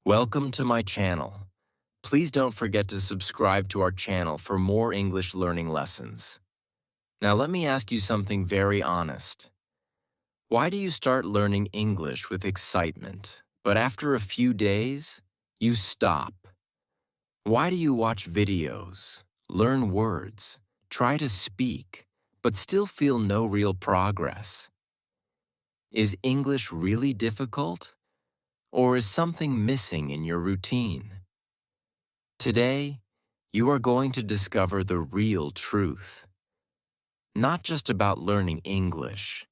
Welcome to my channel. Please don't forget to subscribe to our channel for more English learning lessons. Now let me ask you something very honest. Why do you start learning English with excitement, but after a few days, you stop? Why do you watch videos, learn words, try to speak, but still feel no real progress? Is English really difficult, or is something missing in your routine? Today, you are going to discover the real truth, not just about learning English,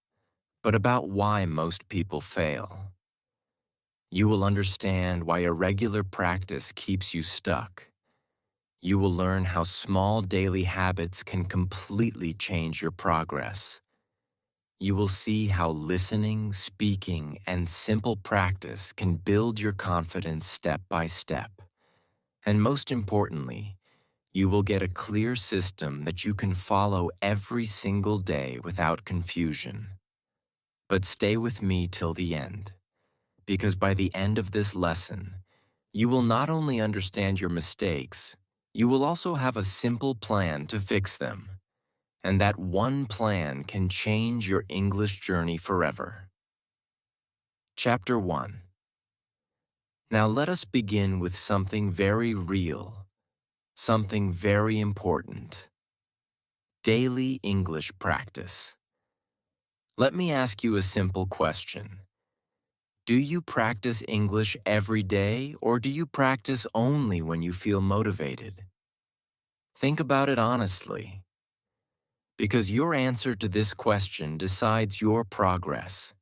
but about why most people fail. You will understand why irregular practice keeps you stuck. You will learn how small daily habits can completely change your progress. You will see how listening, speaking, and simple practice can build your confidence step by step. And most importantly, you will get a clear system that you can follow every single day without confusion. But stay with me till the end, because by the end of this lesson, you will not only understand your mistakes, you will also have a simple plan to fix them. And that one plan can change your English journey forever. Chapter 1. Now let us begin with something very real, something very important. Daily English practice. Let me ask you a simple question. Do you practice English every day, or do you practice only when you feel motivated? Think about it honestly, because your answer to this question decides your progress.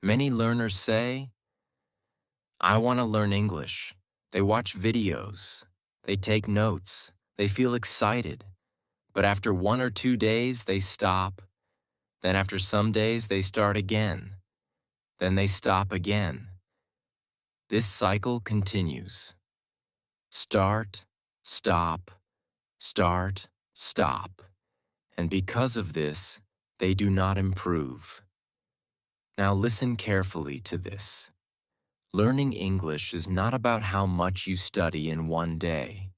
Many learners say, I want to learn English. They watch videos, they take notes, they feel excited, but after 1 or 2 days, they stop. Then after some days, they start again. Then they stop again. This cycle continues. Start, stop, start, stop. And because of this, they do not improve. Now listen carefully to this. Learning English is not about how much you study in one day.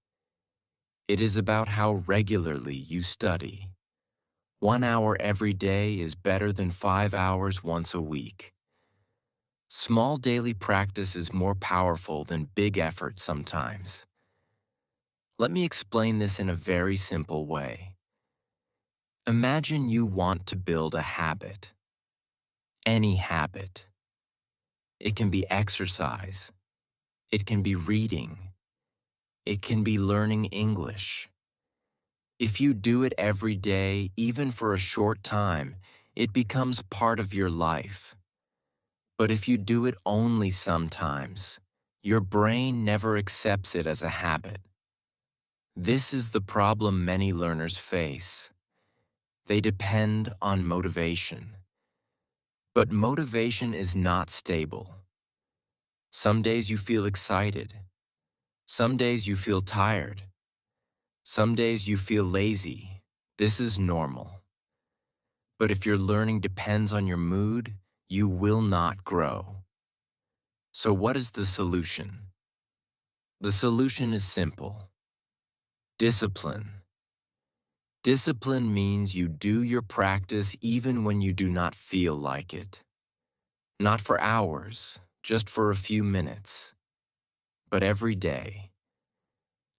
It is about how regularly you study. 1 hour every day is better than 5 hours once a week. Small daily practice is more powerful than big effort sometimes. Let me explain this in a very simple way. Imagine you want to build a habit. Any habit. It can be exercise. It can be reading. It can be learning English. If you do it every day, even for a short time, it becomes part of your life. But if you do it only sometimes, your brain never accepts it as a habit. This is the problem many learners face. They depend on motivation. But motivation is not stable. Some days you feel excited. Some days you feel tired. Some days you feel lazy. This is normal. But if your learning depends on your mood, you will not grow. So what is the solution? The solution is simple. Discipline. Discipline means you do your practice even when you do not feel like it. Not for hours, just for a few minutes, but every day.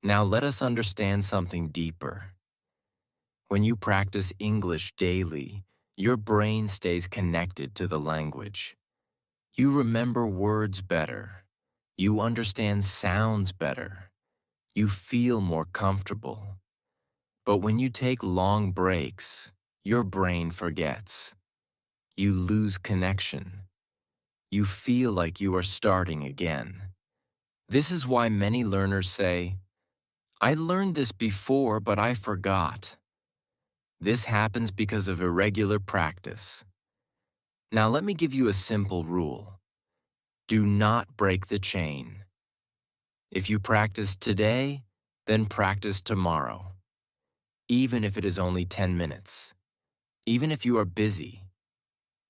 Now let us understand something deeper. When you practice English daily, your brain stays connected to the language. You remember words better. You understand sounds better. You feel more comfortable. But when you take long breaks, your brain forgets. You lose connection. You feel like you are starting again. This is why many learners say, I learned this before, but I forgot. This happens because of irregular practice. Now let me give you a simple rule. Do not break the chain. If you practice today, then practice tomorrow. Even if it is only 10 minutes. Even if you are busy.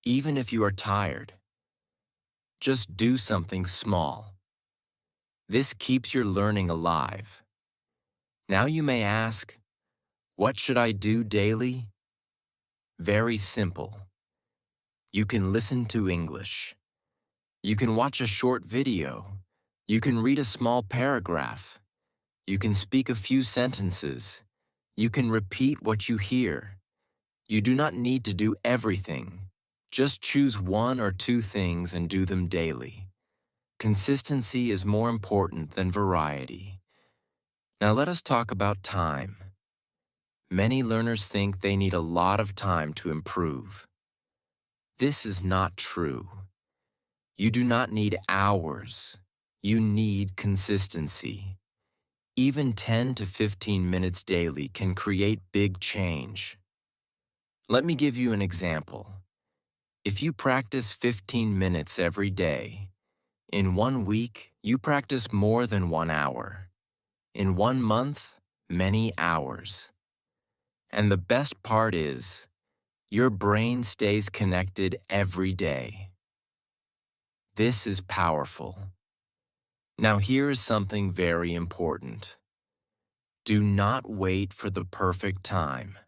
Even if you are tired. Just do something small. This keeps your learning alive. Now you may ask, what should I do daily? Very simple. You can listen to English. You can watch a short video. You can read a small paragraph. You can speak a few sentences. You can repeat what you hear. You do not need to do everything. Just choose one or two things and do them daily. Consistency is more important than variety. Now let us talk about time. Many learners think they need a lot of time to improve. This is not true. You do not need hours. You need consistency. Even 10 to 15 minutes daily can create big change. Let me give you an example. If you practice 15 minutes every day, in 1 week, you practice more than 1 hour. In 1 month, many hours. And the best part is, your brain stays connected every day. This is powerful. Now here is something very important. Do not wait for the perfect time.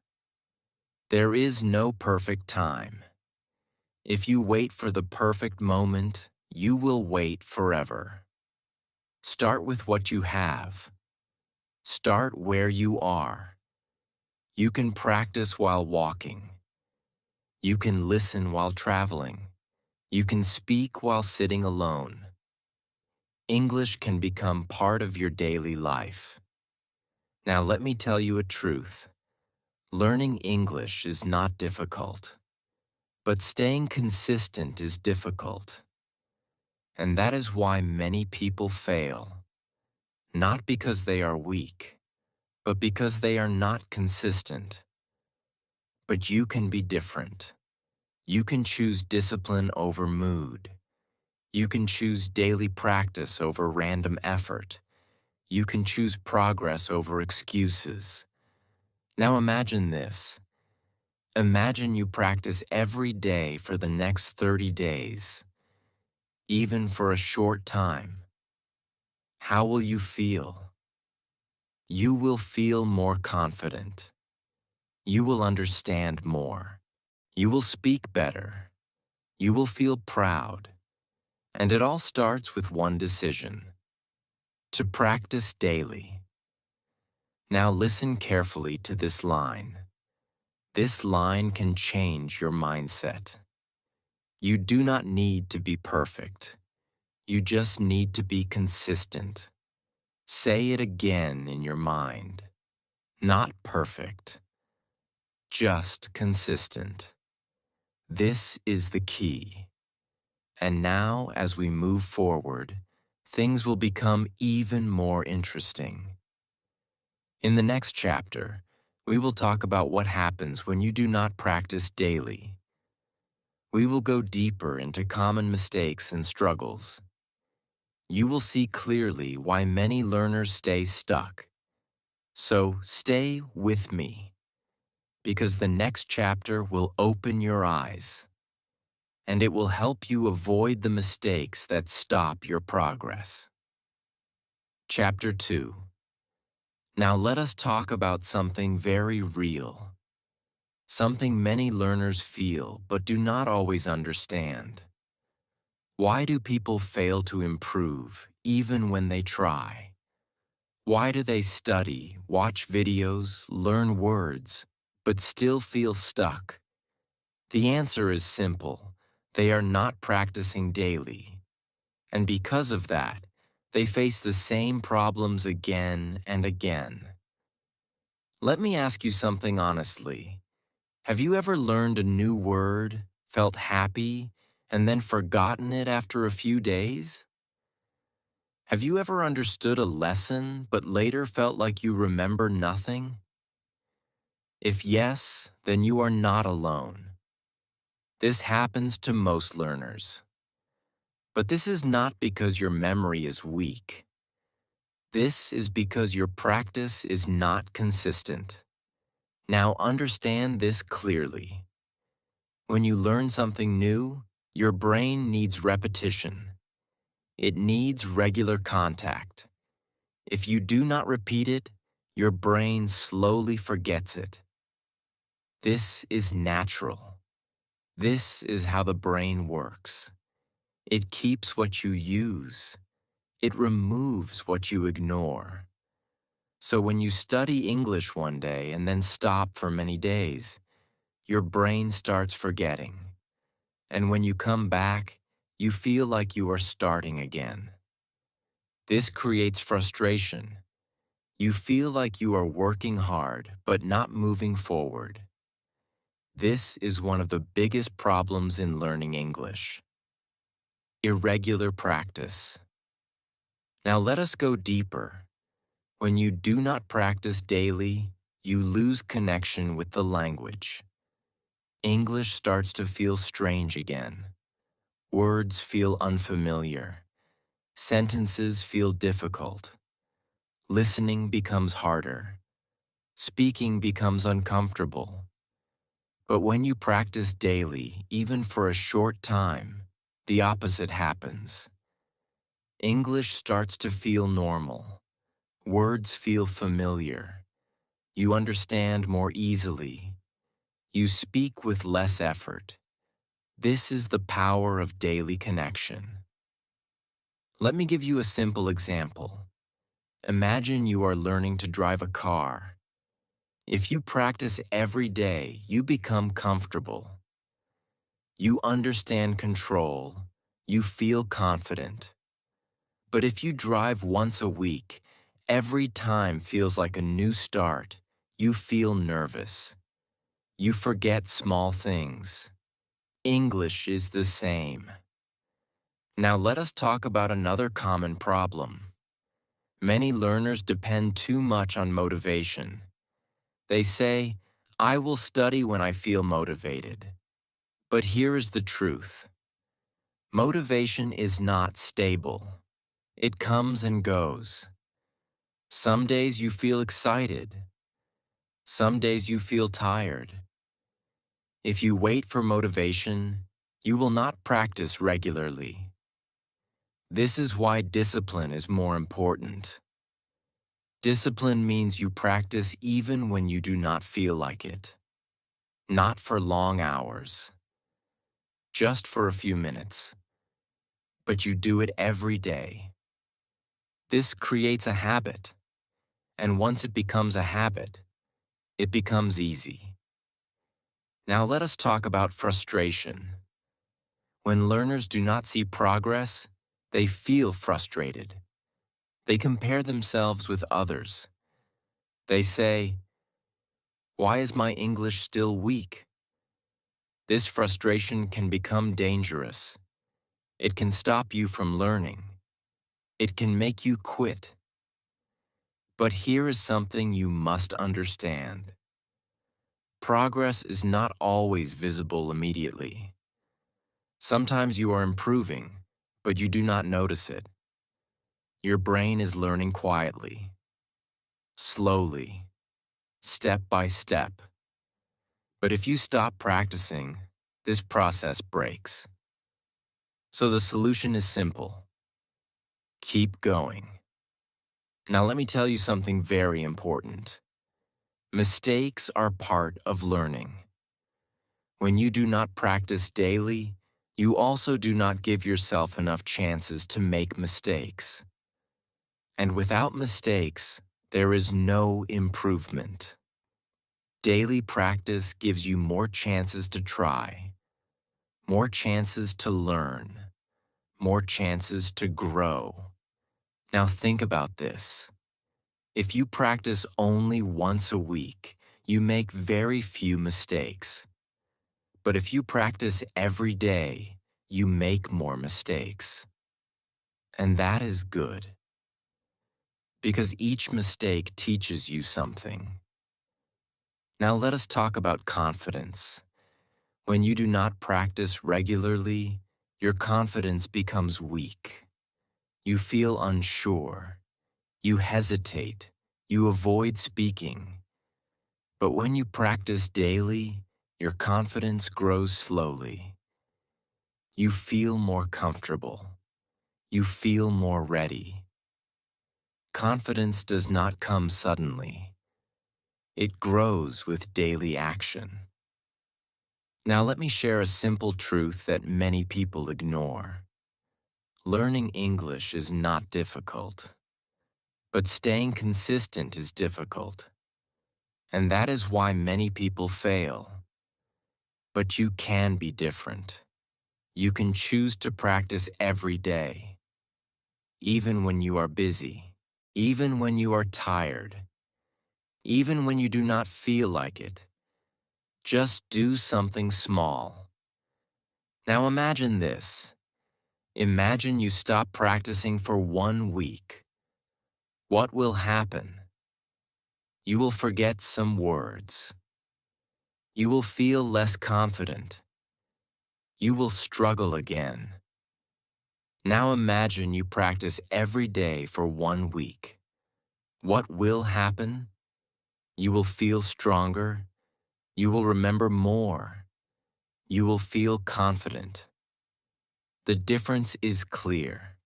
There is no perfect time. If you wait for the perfect moment, you will wait forever. Start with what you have. Start where you are. You can practice while walking. You can listen while traveling. You can speak while sitting alone. English can become part of your daily life. Now let me tell you a truth. Learning English is not difficult, but staying consistent is difficult. And that is why many people fail. Not because they are weak, but because they are not consistent. But you can be different. You can choose discipline over mood. You can choose daily practice over random effort. You can choose progress over excuses. Now imagine this. Imagine you practice every day for the next 30 days, even for a short time. How will you feel? You will feel more confident. You will understand more. You will speak better. You will feel proud. And it all starts with one decision: to practice daily. Now listen carefully to this line. This line can change your mindset. You do not need to be perfect. You just need to be consistent. Say it again in your mind. Not perfect, just consistent. This is the key. And now, as we move forward, things will become even more interesting. In the next chapter, we will talk about what happens when you do not practice daily. We will go deeper into common mistakes and struggles. You will see clearly why many learners stay stuck. So stay with me, because the next chapter will open your eyes, and it will help you avoid the mistakes that stop your progress. Chapter 2. Now let us talk about something very real, something many learners feel but do not always understand. Why do people fail to improve even when they try? Why do they study, watch videos, learn words, but still feel stuck? The answer is simple. They are not practicing daily. And because of that, they face the same problems again and again. Let me ask you something honestly. Have you ever learned a new word, felt happy, and then forgotten it after a few days? Have you ever understood a lesson but later felt like you remember nothing? If yes, then you are not alone. This happens to most learners. But this is not because your memory is weak. This is because your practice is not consistent. Now understand this clearly. When you learn something new, your brain needs repetition. It needs regular contact. If you do not repeat it, your brain slowly forgets it. This is natural. This is how the brain works. It keeps what you use. It removes what you ignore. So when you study English one day and then stop for many days, your brain starts forgetting. And when you come back, you feel like you are starting again. This creates frustration. You feel like you are working hard but not moving forward. This is one of the biggest problems in learning English. Irregular practice. Now let us go deeper. When you do not practice daily, you lose connection with the language. English starts to feel strange again. Words feel unfamiliar. Sentences feel difficult. Listening becomes harder. Speaking becomes uncomfortable. But when you practice daily, even for a short time, the opposite happens. English starts to feel normal. Words feel familiar. You understand more easily. You speak with less effort. This is the power of daily connection. Let me give you a simple example. Imagine you are learning to drive a car. If you practice every day, you become comfortable. You understand control. You feel confident. But if you drive once a week, every time feels like a new start. You feel nervous. You forget small things. English is the same. Now let us talk about another common problem. Many learners depend too much on motivation. They say, "I will study when I feel motivated." But here is the truth. Motivation is not stable. It comes and goes. Some days you feel excited. Some days you feel tired. If you wait for motivation, you will not practice regularly. This is why discipline is more important. Discipline means you practice even when you do not feel like it. Not for long hours. Just for a few minutes. But you do it every day. This creates a habit. And once it becomes a habit, it becomes easy. Now let us talk about frustration. When learners do not see progress, they feel frustrated. They compare themselves with others. They say, "Why is my English still weak?" This frustration can become dangerous. It can stop you from learning. It can make you quit. But here is something you must understand. Progress is not always visible immediately. Sometimes you are improving, but you do not notice it. Your brain is learning quietly, slowly, step by step. But if you stop practicing, this process breaks. So the solution is simple. Keep going. Now let me tell you something very important. Mistakes are part of learning. When you do not practice daily, you also do not give yourself enough chances to make mistakes. And without mistakes, there is no improvement. Daily practice gives you more chances to try, more chances to learn, more chances to grow. Now think about this. If you practice only once a week, you make very few mistakes. But if you practice every day, you make more mistakes. And that is good, because each mistake teaches you something. Now let us talk about confidence. When you do not practice regularly, your confidence becomes weak. You feel unsure. You hesitate. You avoid speaking. But when you practice daily, your confidence grows slowly. You feel more comfortable. You feel more ready. Confidence does not come suddenly. It grows with daily action. Now let me share a simple truth that many people ignore. Learning English is not difficult, but staying consistent is difficult. And that is why many people fail. But you can be different. You can choose to practice every day, even when you are busy, even when you are tired, even when you do not feel like it. Just do something small. Now imagine this. Imagine you stop practicing for 1 week. What will happen? You will forget some words. You will feel less confident. You will struggle again. Now imagine you practice every day for 1 week. What will happen? You will feel stronger. You will remember more. You will feel confident. The difference is clear.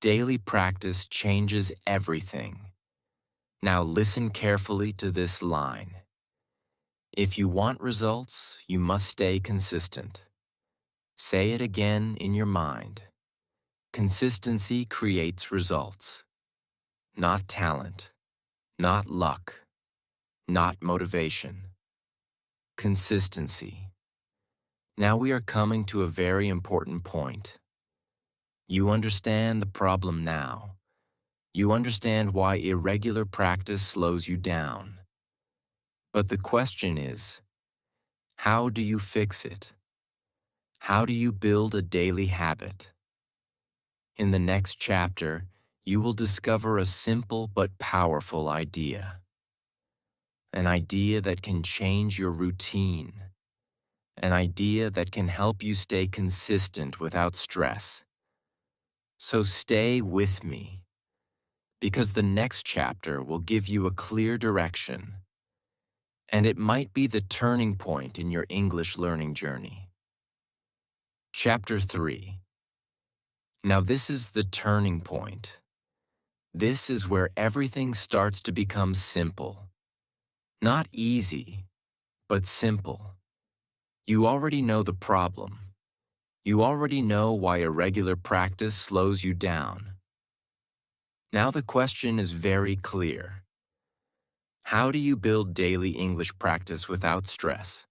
Daily practice changes everything. Now listen carefully to this line. If you want results, you must stay consistent. Say it again in your mind. Consistency creates results. Not talent, not luck, not motivation. Consistency. Now we are coming to a very important point. You understand the problem now. You understand why irregular practice slows you down. But the question is, how do you fix it? How do you build a daily habit? In the next chapter, you will discover a simple but powerful idea. An idea that can change your routine. An idea that can help you stay consistent without stress. So stay with me, because the next chapter will give you a clear direction, and it might be the turning point in your English learning journey. Chapter 3. Now this is the turning point. This is where everything starts to become simple. Not easy, but simple. You already know the problem. You already know why irregular practice slows you down. Now the question is very clear. How do you build daily English practice without stress?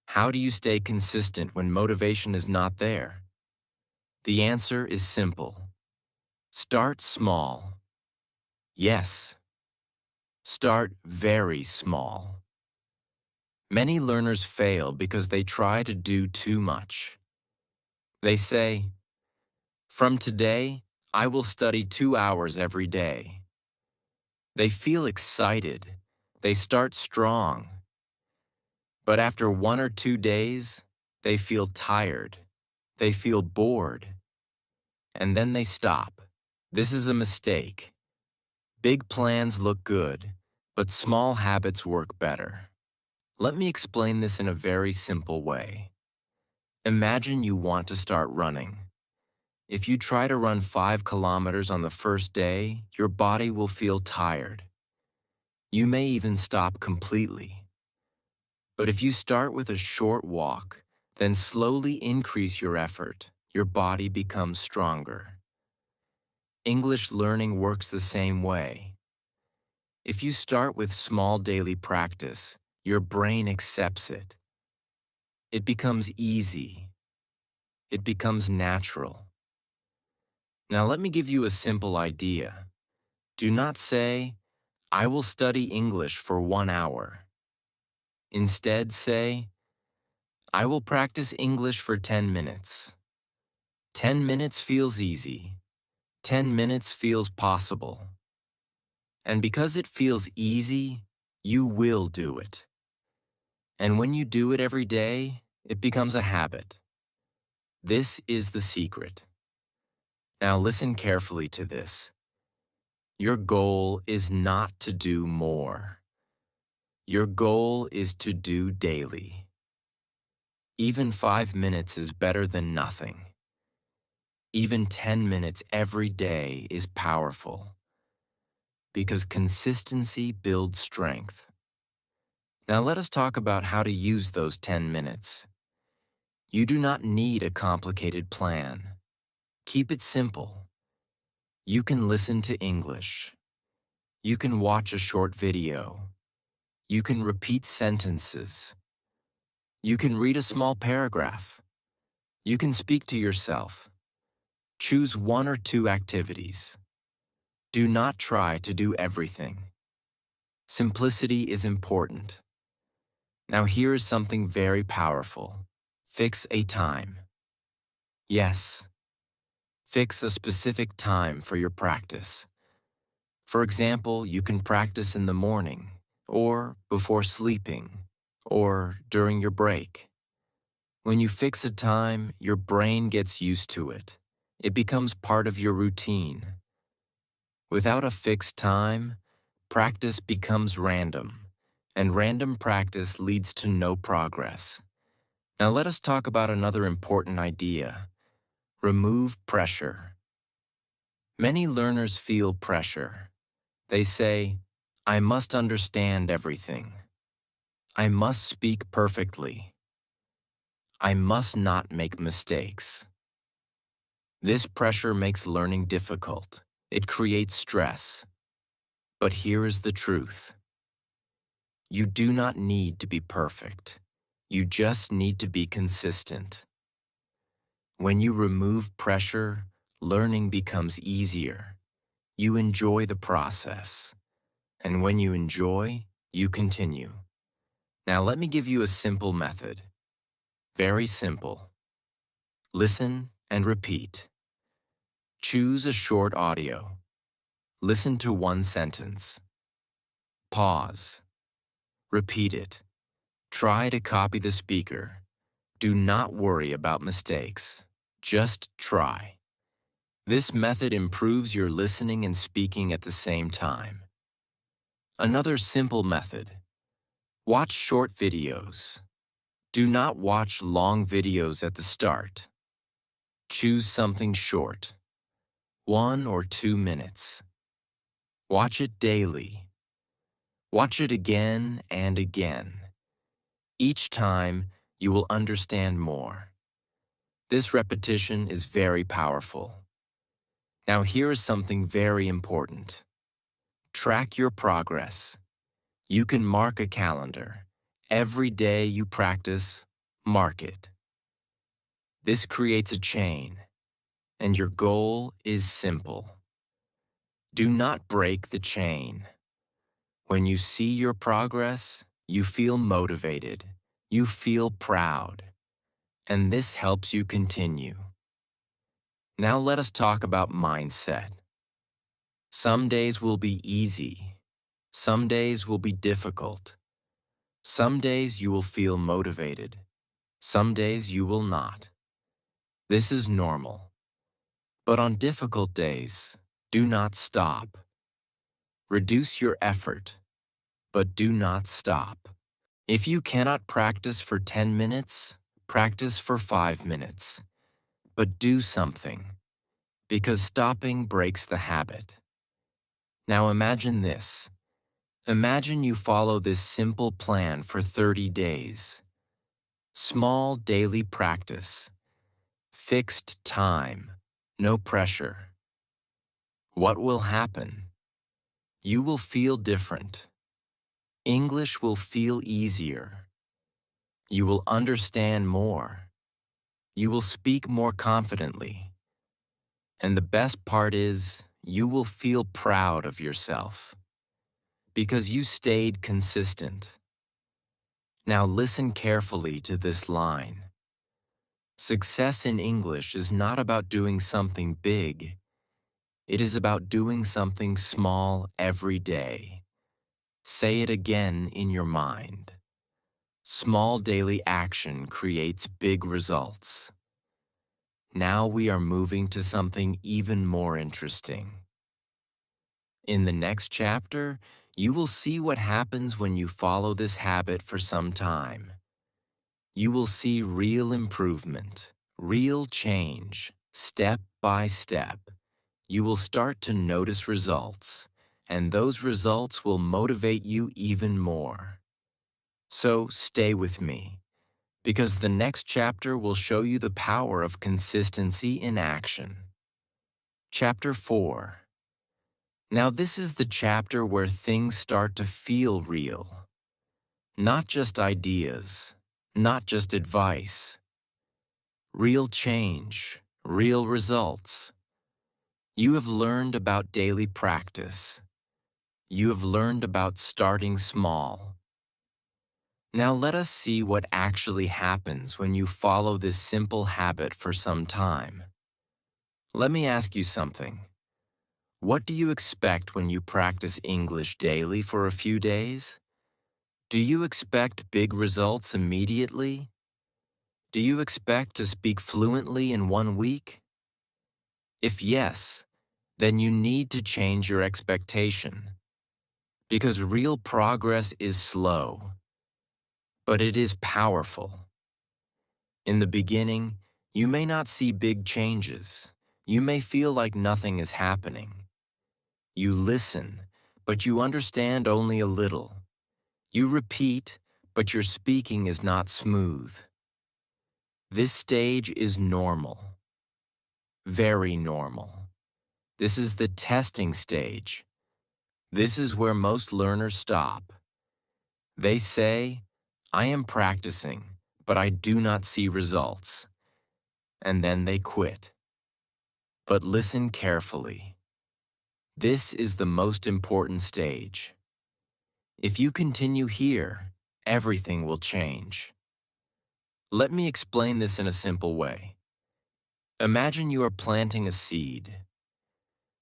How do you stay consistent when motivation is not there? The answer is simple. Start small. Yes, start very small. Many learners fail because they try to do too much. They say, "From today, I will study 2 hours every day." They feel excited. They start strong. But after 1 or 2 days, they feel tired. They feel bored. And then they stop. This is a mistake. Big plans look good, but small habits work better. Let me explain this in a very simple way. Imagine you want to start running. If you try to run 5 kilometers on the first day, your body will feel tired. You may even stop completely. But if you start with a short walk, then slowly increase your effort, your body becomes stronger. English learning works the same way. If you start with small daily practice, your brain accepts it. It becomes easy. It becomes natural. Now let me give you a simple idea. Do not say, "I will study English for 1 hour." Instead say, "I will practice English for 10 minutes. 10 minutes feels easy. 10 minutes feels possible." And because it feels easy, you will do it. And when you do it every day, it becomes a habit. This is the secret. Now listen carefully to this. Your goal is not to do more. Your goal is to do daily. Even 5 minutes is better than nothing. Even 10 minutes every day is powerful because consistency builds strength. Now let us talk about how to use those 10 minutes. You do not need a complicated plan. Keep it simple. You can listen to English. You can watch a short video. You can repeat sentences. You can read a small paragraph. You can speak to yourself. Choose one or two activities. Do not try to do everything. Simplicity is important. Now here is something very powerful. Fix a time. Yes, fix a specific time for your practice. For example, you can practice in the morning, or before sleeping, or during your break. When you fix a time, your brain gets used to it. It becomes part of your routine. Without a fixed time, practice becomes random, and random practice leads to no progress. Now let us talk about another important idea. Remove pressure. Many learners feel pressure. They say, I must understand everything. I must speak perfectly. I must not make mistakes. This pressure makes learning difficult. It creates stress. But here is the truth. You do not need to be perfect. You just need to be consistent. When you remove pressure, learning becomes easier. You enjoy the process. And when you enjoy, you continue. Now let me give you a simple method. Very simple. Listen and repeat. Choose a short audio. Listen to one sentence. Pause. Repeat it. Try to copy the speaker. Do not worry about mistakes. Just try. This method improves your listening and speaking at the same time. Another simple method. Watch short videos. Do not watch long videos at the start. Choose something short, 1 or 2 minutes. Watch it daily. Watch it again and again. Each time, you will understand more. This repetition is very powerful. Now here is something very important. Track your progress. You can mark a calendar. Every day you practice, mark it. This creates a chain, and your goal is simple. Do not break the chain. When you see your progress, you feel motivated. You feel proud. And this helps you continue. Now let us talk about mindset. Some days will be easy. Some days will be difficult. Some days you will feel motivated. Some days you will not. This is normal. But on difficult days, do not stop. Reduce your effort, but do not stop. If you cannot practice for 10 minutes, practice for 5 minutes. But do something, because stopping breaks the habit. Now imagine this. Imagine you follow this simple plan for 30 days. Small daily practice. Fixed time. No pressure. What will happen? You will feel different. English will feel easier. You will understand more. You will speak more confidently. And the best part is, you will feel proud of yourself. Because you stayed consistent. Now listen carefully to this line. Success in English is not about doing something big. It is about doing something small every day. Say it again in your mind. Small daily action creates big results. Now we are moving to something even more interesting. In the next chapter, you will see what happens when you follow this habit for some time. You will see real improvement, real change, step by step, you will start to notice results, and those results will motivate you even more. So stay with me, because the next chapter will show you the power of consistency in action. Chapter 4. Now this is the chapter where things start to feel real. Not just ideas, not just advice. Real change, real results. You have learned about daily practice. You have learned about starting small. Now let us see what actually happens when you follow this simple habit for some time. Let me ask you something. What do you expect when you practice English daily for a few days? Do you expect big results immediately? Do you expect to speak fluently in 1 week? If yes, then you need to change your expectation. Because real progress is slow, but it is powerful. In the beginning, you may not see big changes. You may feel like nothing is happening. You listen, but you understand only a little. You repeat, but your speaking is not smooth. This stage is normal. Very normal. This is the testing stage. This is where most learners stop. They say, I am practicing, but I do not see results. And then they quit. But listen carefully. This is the most important stage. If you continue here, everything will change. Let me explain this in a simple way. Imagine you are planting a seed.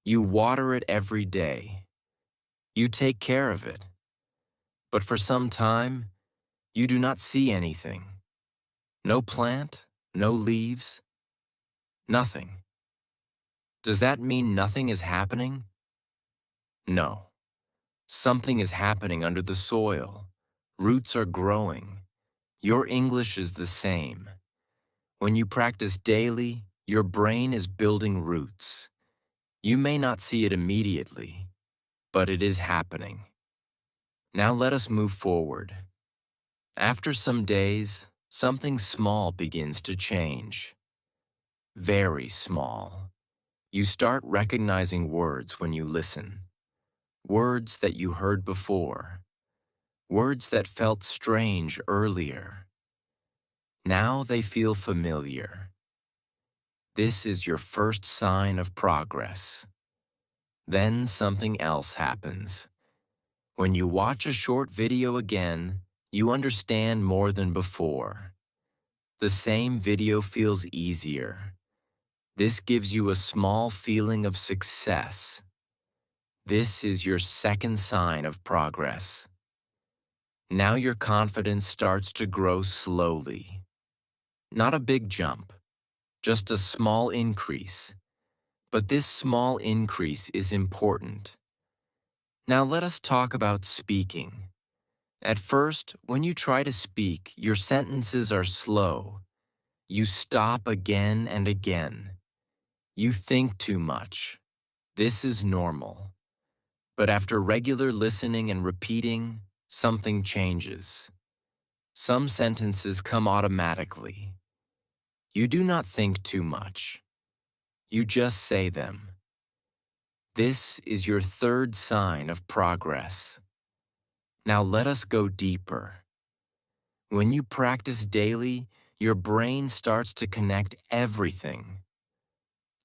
You water it every day. You take care of it. But for some time, you do not see anything. No plant, no leaves, nothing. Does that mean nothing is happening? No. Something is happening under the soil. Roots are growing. Your English is the same. When you practice daily, your brain is building roots. You may not see it immediately, but it is happening. Now let us move forward. After some days, something small begins to change. Very small. You start recognizing words when you listen. Words that you heard before. Words that felt strange earlier. Now they feel familiar. This is your first sign of progress. Then something else happens. When you watch a short video again, you understand more than before. The same video feels easier. This gives you a small feeling of success. This is your second sign of progress. Now your confidence starts to grow slowly. Not a big jump, just a small increase. But this small increase is important. Now let us talk about speaking. At first, when you try to speak, your sentences are slow. You stop again and again. You think too much. This is normal. But after regular listening and repeating, something changes. Some sentences come automatically. You do not think too much. You just say them. This is your third sign of progress. Now let us go deeper. When you practice daily, your brain starts to connect everything.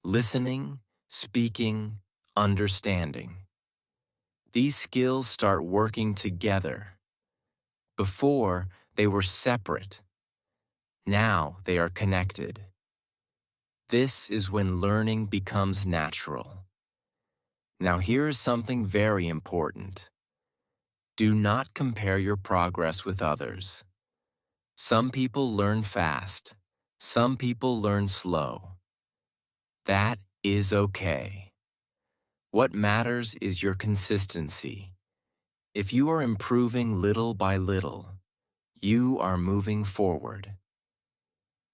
Listening, speaking, understanding. These skills start working together. Before, they were separate. Now they are connected. This is when learning becomes natural. Now here is something very important. Do not compare your progress with others. Some people learn fast. Some people learn slow. That is okay. What matters is your consistency. If you are improving little by little, you are moving forward.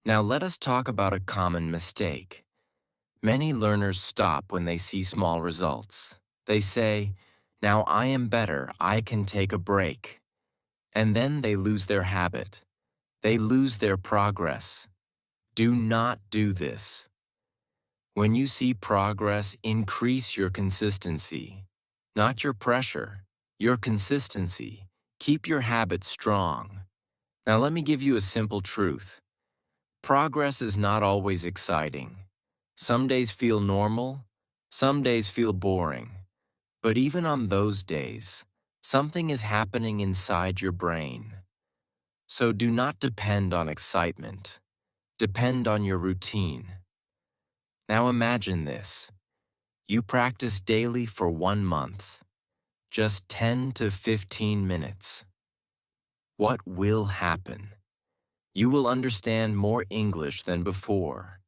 Now let us talk about a common mistake. Many learners stop when they see small results. They say, "Now I am better, I can take a break." And then they lose their habit. They lose their progress. Do not do this. When you see progress, increase your consistency. Not your pressure, your consistency. Keep your habit strong. Now let me give you a simple truth. Progress is not always exciting. Some days feel normal, some days feel boring. But even on those days, something is happening inside your brain. So do not depend on excitement. Depend on your routine. Now imagine this. You practice daily for 1 month, just 10 to 15 minutes. What will happen? You will understand more English than before.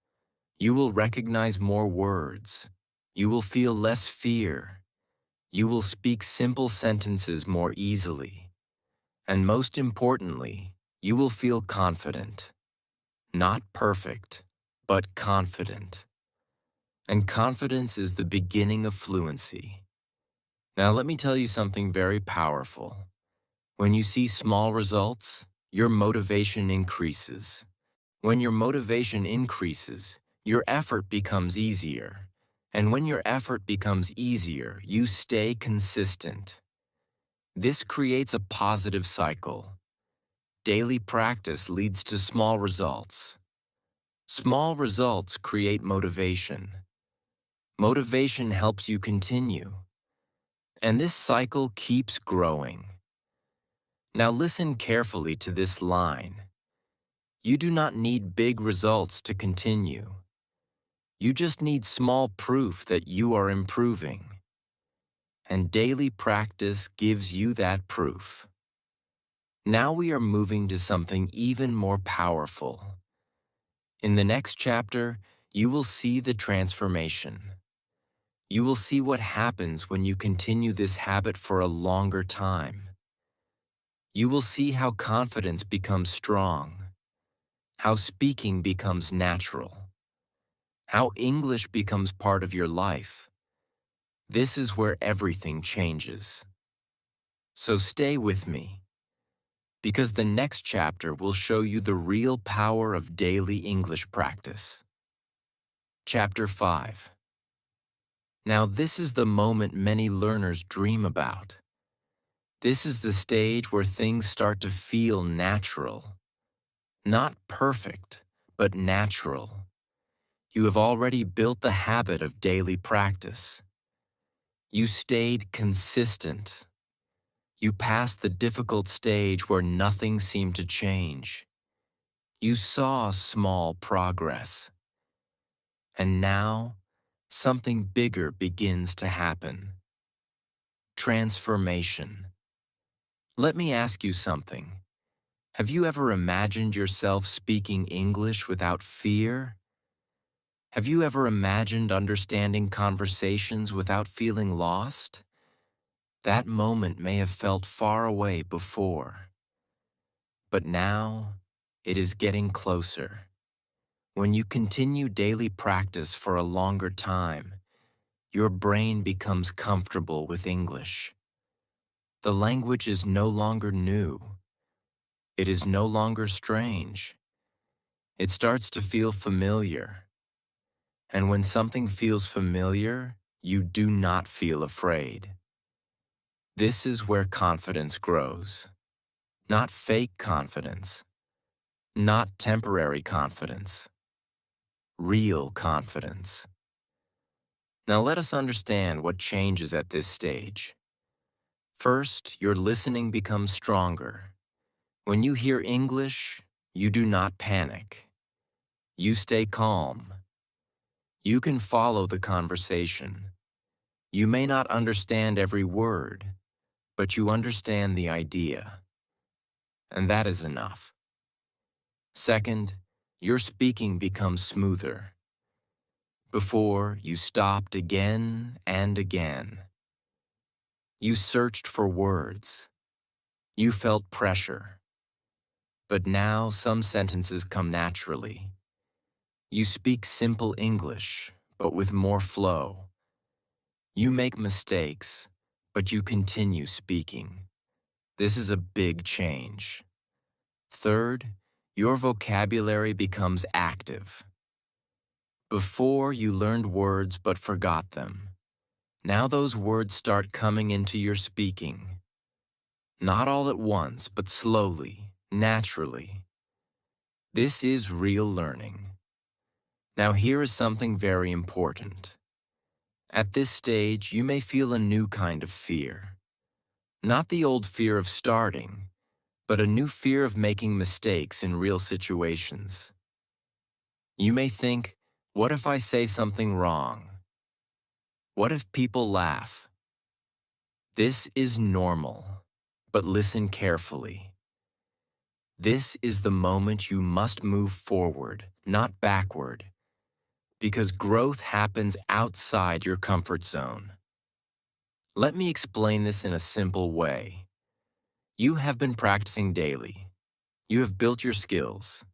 You will recognize more words. You will feel less fear. You will speak simple sentences more easily. And most importantly, you will feel confident. Not perfect, but confident. And confidence is the beginning of fluency. Now let me tell you something very powerful. When you see small results, your motivation increases. When your motivation increases, your effort becomes easier. And when your effort becomes easier, you stay consistent. This creates a positive cycle. Daily practice leads to small results. Small results create motivation. Motivation helps you continue. And this cycle keeps growing. Now listen carefully to this line. You do not need big results to continue. You just need small proof that you are improving. And daily practice gives you that proof. Now we are moving to something even more powerful. In the next chapter, you will see the transformation. You will see what happens when you continue this habit for a longer time. You will see how confidence becomes strong, how speaking becomes natural, how English becomes part of your life. This is where everything changes. So stay with me, because the next chapter will show you the real power of daily English practice. Chapter 5. Now this is the moment many learners dream about. This is the stage where things start to feel natural. Not perfect, but natural. You have already built the habit of daily practice. You stayed consistent. You passed the difficult stage where nothing seemed to change. You saw small progress. And now, something bigger begins to happen. Transformation. Let me ask you something. Have you ever imagined yourself speaking English without fear? Have you ever imagined understanding conversations without feeling lost? That moment may have felt far away before. But now, it is getting closer. When you continue daily practice for a longer time, your brain becomes comfortable with English. The language is no longer new. It is no longer strange. It starts to feel familiar. And when something feels familiar, you do not feel afraid. This is where confidence grows. Not fake confidence. Not temporary confidence. Real confidence. Now let us understand what changes at this stage. First, your listening becomes stronger. When you hear English, you do not panic. You stay calm. You can follow the conversation. You may not understand every word, but you understand the idea. And that is enough. Second, your speaking becomes smoother. Before, you stopped again and again. You searched for words. You felt pressure. But now some sentences come naturally. You speak simple English, but with more flow. You make mistakes, but you continue speaking. This is a big change. Third, your vocabulary becomes active. Before, you learned words but forgot them. Now those words start coming into your speaking. Not all at once, but slowly, naturally. This is real learning. Now here is something very important. At this stage, you may feel a new kind of fear. Not the old fear of starting, but a new fear of making mistakes in real situations. You may think, what if I say something wrong? What if people laugh? This is normal, but listen carefully. This is the moment you must move forward, not backward, because growth happens outside your comfort zone. Let me explain this in a simple way. You have been practicing daily. You have built your skills.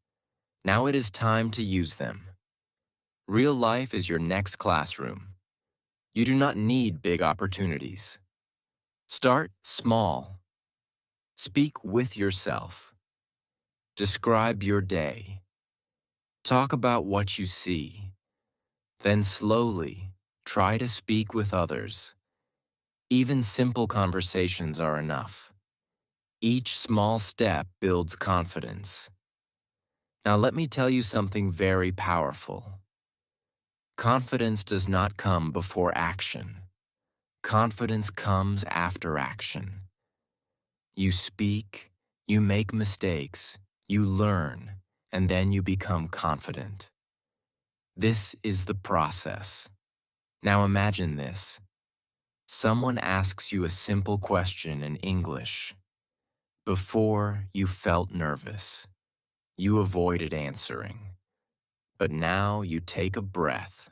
Now it is time to use them. Real life is your next classroom. You do not need big opportunities. Start small. Speak with yourself. Describe your day. Talk about what you see. Then slowly, try to speak with others. Even simple conversations are enough. Each small step builds confidence. Now let me tell you something very powerful. Confidence does not come before action. Confidence comes after action. You speak, you make mistakes, you learn, and then you become confident. This is the process. Now imagine this. Someone asks you a simple question in English. Before, you felt nervous. You avoided answering. But now you take a breath.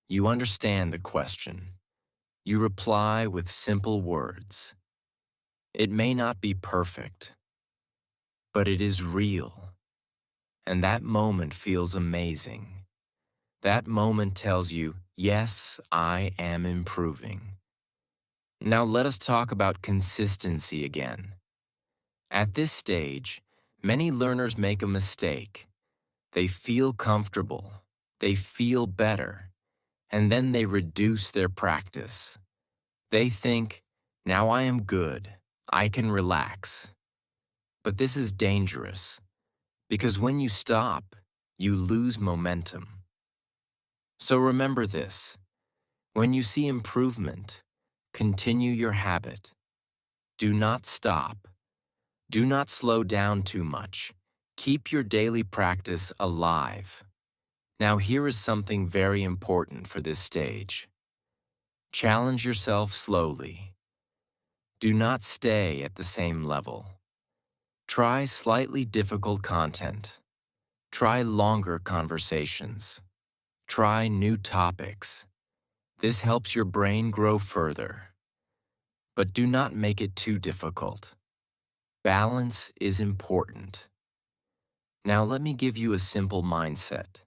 You understand the question. You reply with simple words. It may not be perfect, but it is real. And that moment feels amazing. That moment tells you, yes, I am improving. Now let us talk about consistency again. At this stage, many learners make a mistake. They feel comfortable, they feel better, and then they reduce their practice. They think, now I am good, I can relax. But this is dangerous, because when you stop, you lose momentum. So remember this. When you see improvement, continue your habit. Do not stop. Do not slow down too much. Keep your daily practice alive. Now here is something very important for this stage. Challenge yourself slowly. Do not stay at the same level. Try slightly difficult content. Try longer conversations. Try new topics. This helps your brain grow further. But do not make it too difficult. Balance is important. Now let me give you a simple mindset.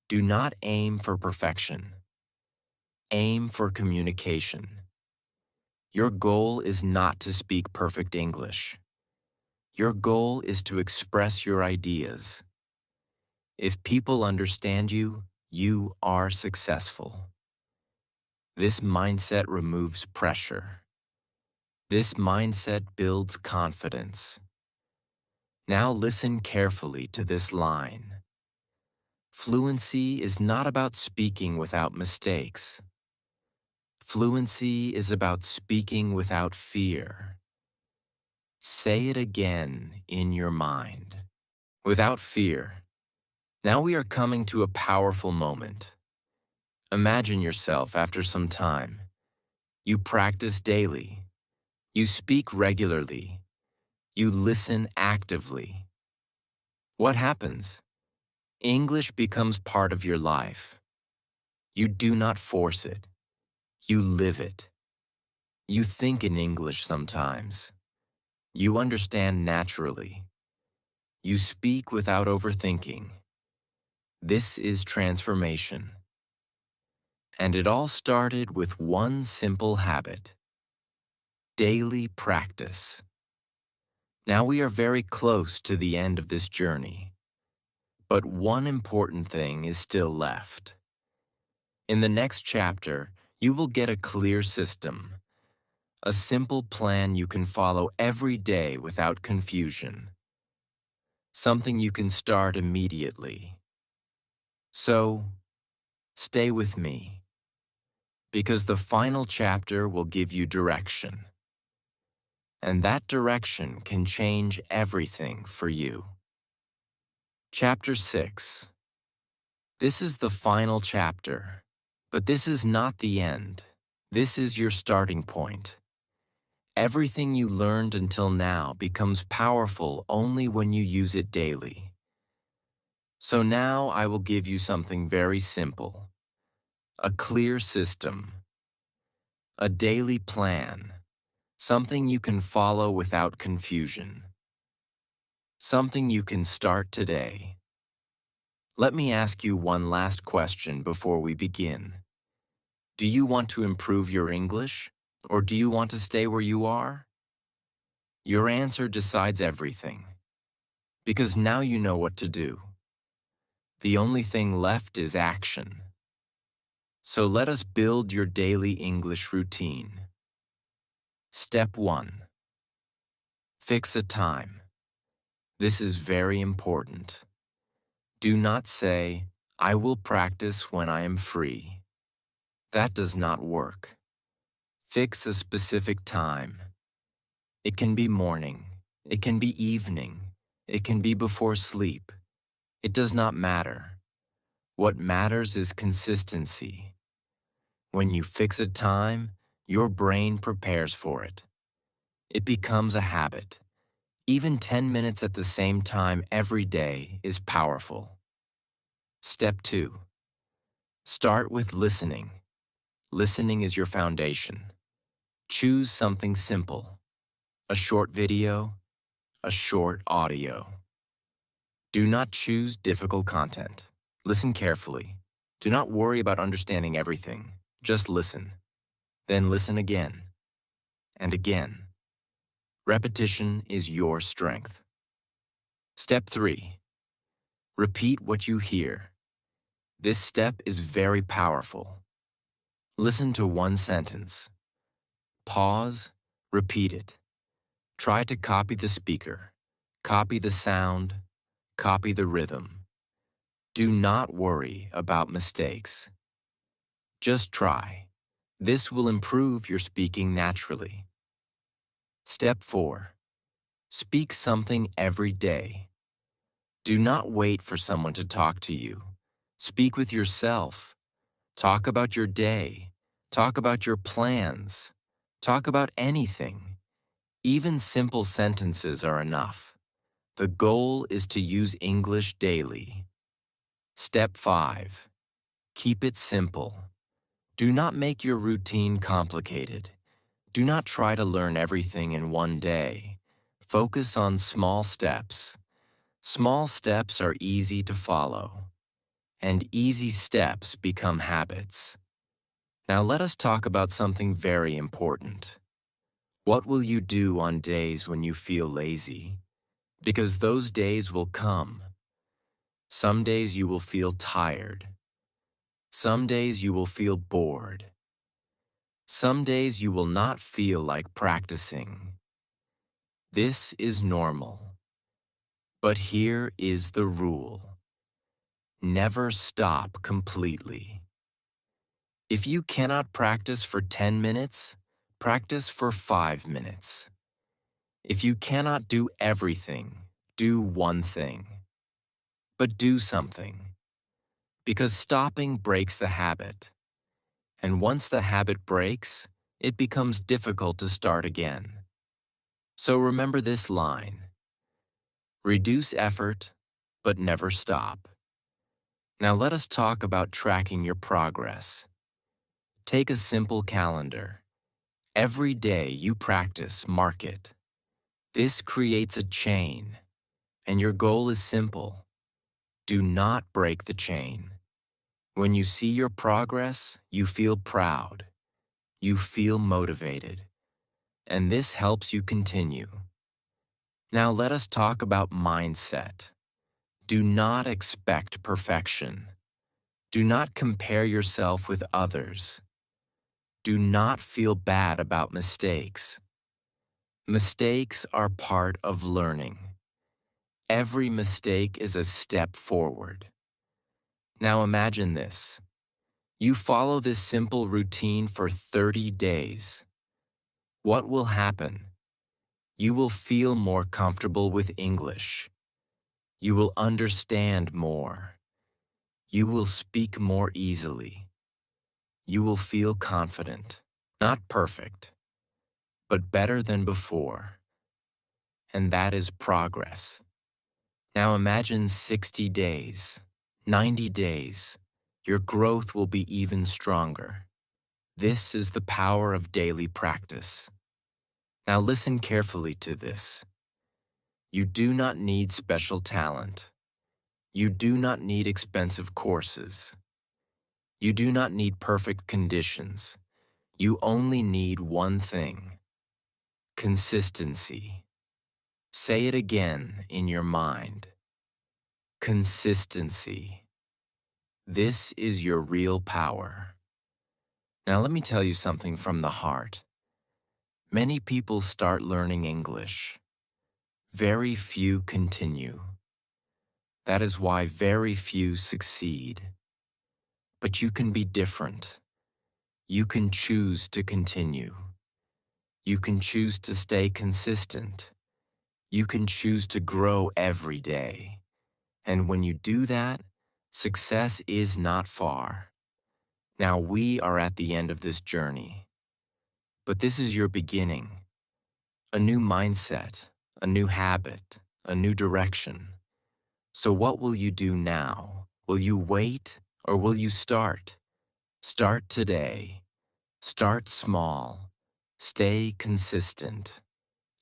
Do not aim for perfection. Aim for communication. Your goal is not to speak perfect English. Your goal is to express your ideas. If people understand you, you are successful. This mindset removes pressure. This mindset builds confidence. Now listen carefully to this line. Fluency is not about speaking without mistakes. Fluency is about speaking without fear. Say it again in your mind. Without fear. Now we are coming to a powerful moment. Imagine yourself after some time. You practice daily. You speak regularly. You listen actively. What happens? English becomes part of your life. You do not force it. You live it. You think in English sometimes. You understand naturally. You speak without overthinking. This is transformation. And it all started with one simple habit: daily practice. Now we are very close to the end of this journey, but one important thing is still left. In the next chapter, you will get a clear system, a simple plan you can follow every day without confusion, something you can start immediately. So, stay with me, because the final chapter will give you direction, and that direction can change everything for you. Chapter 6. This is the final chapter, but this is not the end. This is your starting point. Everything you learned until now becomes powerful only when you use it daily. So now I will give you something very simple: a clear system, a daily plan, something you can follow without confusion, something you can start today. Let me ask you one last question before we begin. Do you want to improve your English, or do you want to stay where you are? Your answer decides everything, because now you know what to do. The only thing left is action. So let us build your daily English routine. Step 1. Fix a time. This is very important. Do not say, "I will practice when I am free." That does not work. Fix a specific time. It can be morning. It can be evening. It can be before sleep. It does not matter. What matters is consistency. When you fix a time, your brain prepares for it. It becomes a habit. Even 10 minutes at the same time every day is powerful. Step 2. Start with listening. Listening is your foundation. Choose something simple: a short video, a short audio. Do not choose difficult content. Listen carefully. Do not worry about understanding everything. Just listen. Then listen again and again. Repetition is your strength. Step 3. Repeat what you hear. This step is very powerful. Listen to one sentence. Pause, repeat it. Try to copy the speaker. Copy the sound. Copy the rhythm. Do not worry about mistakes. Just try. This will improve your speaking naturally. Step 4. Speak something every day. Do not wait for someone to talk to you. Speak with yourself. Talk about your day. Talk about your plans. Talk about anything. Even simple sentences are enough. The goal is to use English daily. Step 5. Keep it simple. Do not make your routine complicated. Do not try to learn everything in one day. Focus on small steps. Small steps are easy to follow, and easy steps become habits. Now let us talk about something very important. What will you do on days when you feel lazy? Because those days will come. Some days you will feel tired. Some days you will feel bored. Some days you will not feel like practicing. This is normal. But here is the rule: never stop completely. If you cannot practice for 10 minutes, practice for 5 minutes. If you cannot do everything, do one thing. But do something. Because stopping breaks the habit. And once the habit breaks, it becomes difficult to start again. So remember this line: reduce effort, but never stop. Now let us talk about tracking your progress. Take a simple calendar. Every day you practice, mark it. This creates a chain, and your goal is simple: do not break the chain. When you see your progress, you feel proud, you feel motivated, and this helps you continue. Now let us talk about mindset. Do not expect perfection. Do not compare yourself with others. Do not feel bad about mistakes. Mistakes are part of learning. Every mistake is a step forward. Now imagine this. You follow this simple routine for 30 days. What will happen? You will feel more comfortable with English. You will understand more. You will speak more easily. You will feel confident. Not perfect, but better than before. And that is progress. Now imagine 60 days, 90 days. Your growth will be even stronger. This is the power of daily practice. Now listen carefully to this. You do not need special talent. You do not need expensive courses. You do not need perfect conditions. You only need one thing: consistency. Say it again in your mind. Consistency. This is your real power. Now let me tell you something from the heart. Many people start learning English. Very few continue. That is why very few succeed. But you can be different. You can choose to continue. You can choose to stay consistent. You can choose to grow every day. And when you do that, success is not far. Now we are at the end of this journey. But this is your beginning. A new mindset, a new habit, a new direction. So what will you do now? Will you wait or will you start? Start today. Start small. Stay consistent.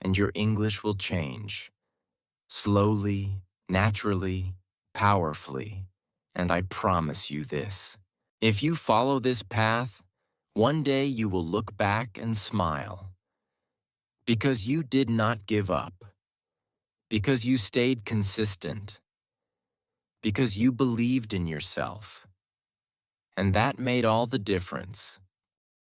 And your English will change. Slowly, naturally, powerfully. And I promise you this. If you follow this path, one day you will look back and smile. Because you did not give up. Because you stayed consistent. Because you believed in yourself. And that made all the difference.